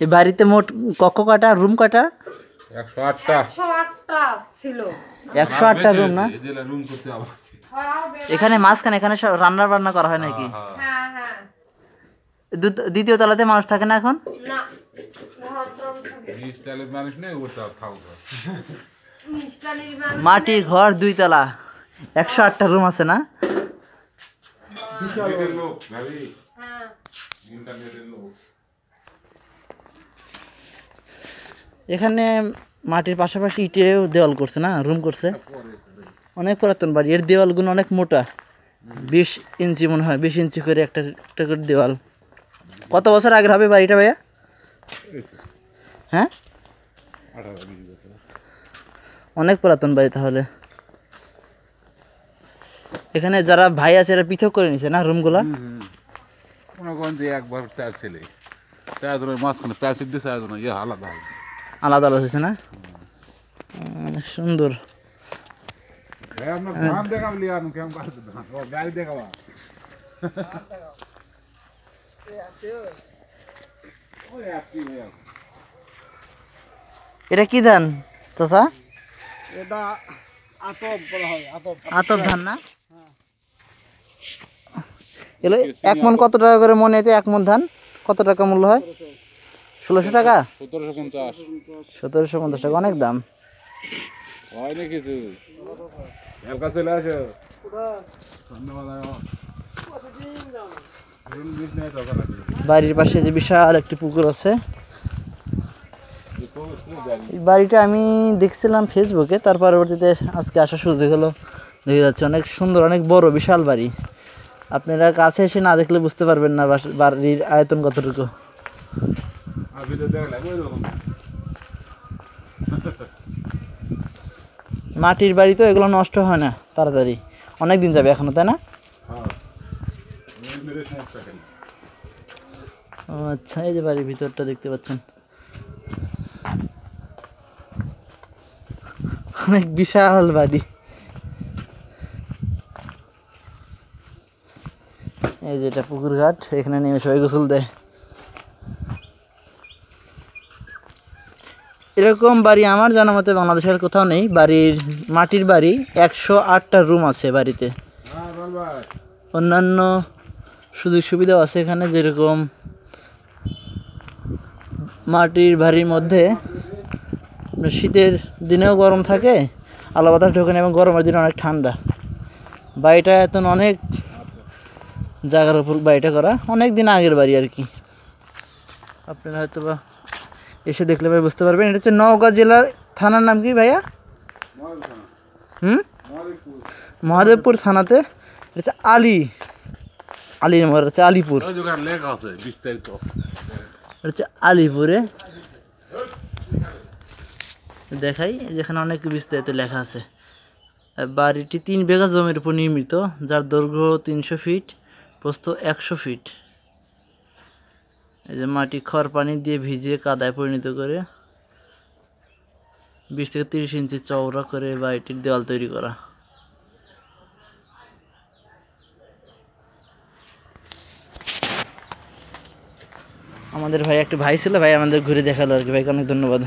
এই বাড়িতে মোট কক্ষ কয়টা, রুম কয়টা? 108টা ছিল। 108টা রুম না? এখানে মাঝখানে এখানে সব রান্না বান্না করা হয় নাকি? হ্যাঁ হ্যাঁ। দ্বিতীয় তলাতে মানুষ থাকে না এখন? না, মাটির ঘর 2 তলা, 108টা রুম আছে না? এখানে মাটির পাশাপাশি ইটেও দেওয়াল করছে না, রুম করছে। অনেক পুরাতন বাড়ি, এর দেওয়ালগুলো অনেক মোটা, 20 ইঞ্চি মনে হয়, 20 ইঞ্চি করে একটা একটা করে দেওয়াল। কত বছর আগের হবে বাড়িটা ভাইয়া? হ্যাঁ, অনেক পুরাতন বাড়ি তাহলে। এখানে যারা ভাই আছে এরা পৃথক করে নিছে না রুমগুলা? একবার 4 ছেলে, 4 জনের মাঝখানে প্যাসিভ দিয়ে 4 জন আলাদা আলাদা আলাদা হয়েছে না? সুন্দর। এটা কি ধান চাচা? এটা আতপ বলা হয়, আতপ। আতপ ধান না? এলো 1 মন কত টাকা করে মনে? এতে 1 মন ধান কত টাকা মূল্য হয়? 1600 টাকা? 1750 টাকা, অনেক দাম। বাড়ির পাশে যে বিশাল একটি পুকুর আছে, এই বাড়িটা আমি দেখছিলাম ফেসবুকে, তার পরবর্তীতে আজকে আসার সুযোগ হলো, দেখে যাচ্ছে অনেক সুন্দর, অনেক বড় বিশাল বাড়ি। আপনারা কাছে এসে না দেখলে বুঝতে পারবেন না বাড়ির আয়তন কতটুকু। মাটির বাড়ি তো এগুলো নষ্ট হয় না তাড়াতাড়ি, অনেক দিন যাবে এখনো, তাই না? ও আচ্ছা, এই যে বাড়ির ভিতরটা দেখতে পাচ্ছেন, অনেক বিশাল বাড়ি। এই যে এটা পুকুর ঘাট, এখানে নেমে সবাই গোসল দেয়। এরকম বাড়ি আমার জানা মতে বাংলাদেশের কোথাও নেই। বাড়ির মাটির বাড়ি 108টা রুম আছে বাড়িতে। অন্যান্য সুযোগ সুবিধাও আছে এখানে, যেরকম মাটির বাড়ির মধ্যে শীতের দিনেও গরম থাকে, আলো বাতাস ঢোকে না, এবং গরমের দিনে অনেক ঠান্ডা। বাড়িটা এখন অনেক জায়গার উপর বাড়িটা করা, অনেক দিন আগের বাড়ি আর কি। আপনারা হয়তো বা এসে দেখলে ভাই বুঝতে পারবেন। এটা হচ্ছে নওগাঁ জেলার, থানার নাম কি ভাইয়া? মহাদেবপুর থানাতে। এটা আলী মোড় হচ্ছে আলিপুর, হচ্ছে আলিপুরে। দেখাই, যেখানে অনেক বিস্তারিত লেখা আছে। বাড়িটি 3 বিঘা জমির উপর নির্মিত, যার দৈর্ঘ্য 300 ফিট, প্রস্থ 100 ফিট। এই যে মাটি খড় পানি দিয়ে ভিজিয়ে কাদায় পরিণত করে 20 থেকে 30 ইঞ্চি চওড়া করে বাড়িটির দেওয়াল তৈরি করা। আমাদের ভাই, একটা ভাই ছিল, ভাই আমাদের ঘুরে দেখালো আর কি। ভাইকে অনেক ধন্যবাদ।